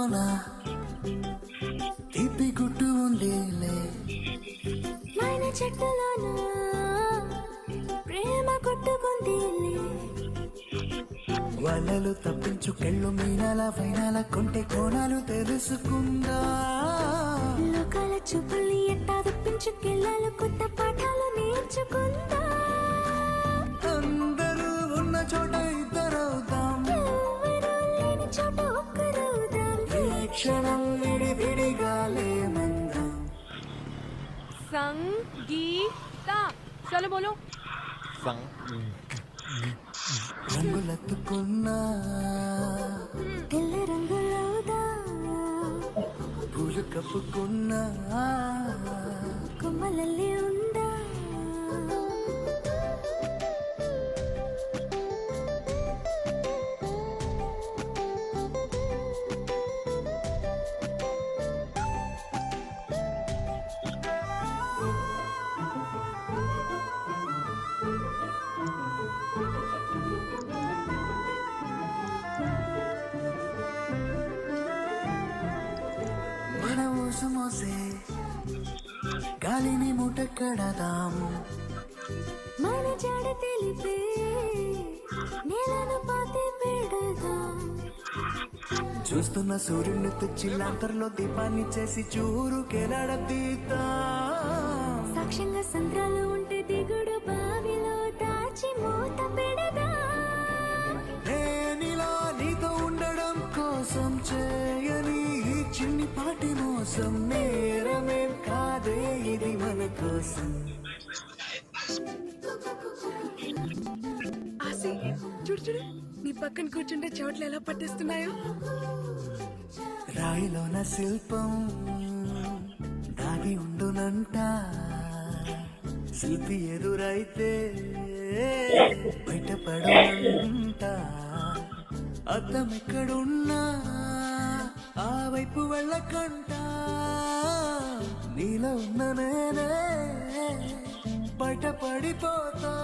మనసులోన తీపి గుట్టు ఉండేలే మన చెట్టులోన ప్రేమ కొట్టుకుందిలే వలలు తప్పించుకెళ్ళు మీనాల వైనాల కొంటే కోణాలు తెలుసుకుందా లోకాల చూపుల్ని ఎట్టా తప్పించుకెళ్ళాలి కొత్త పాఠాలు నేర్చుకుందా అందరూ ఉన్న చోట ఇద్దరవుతాం ఎవరూ లేని చోట ఒక్కరవుదాం ఈ క్షణం విడివిడిగా లేమందాం సంగీత చలో బోలో రంగులెత్తుకున్నా తెల్ల రంగులవుదా పూలు కప్పుకున్నా కొమ్మలల్లి ఉందా మన ఊసు మోసే గాలిని మూట కడదాం మన జాడ తెలిపే నేలను పాతి పెడదాం చూస్తున్న సూర్యుడిని తెచ్చి లాంతర్లో దీపాన్ని చేసి చూరుకెలాడదీద్దాం సాక్ష్యంగా సంద్రాలు ఉంటే దిగుడు బావిలో దాచి మూత పెడదా నేనిలా నీతో ఉండడం కోసం చేయని ఈ చిన్ని పాటి మోసం నేరమేం కాదే ఇది మన కోసం ఆసి చూడు చూడు నీ పక్కన కూర్చుంటే చోట్లు ఎలా పట్టేస్తున్నాయో రాయిలోన శిల్పం దాగి ఉండునంట శిల్పి ఎదురైతే బయటపడునంట అద్దం ఎక్కడున్నా ఆ వైపు వెళ్ళకంట నీలో ఉన్న నేనే బయటపడిపోతా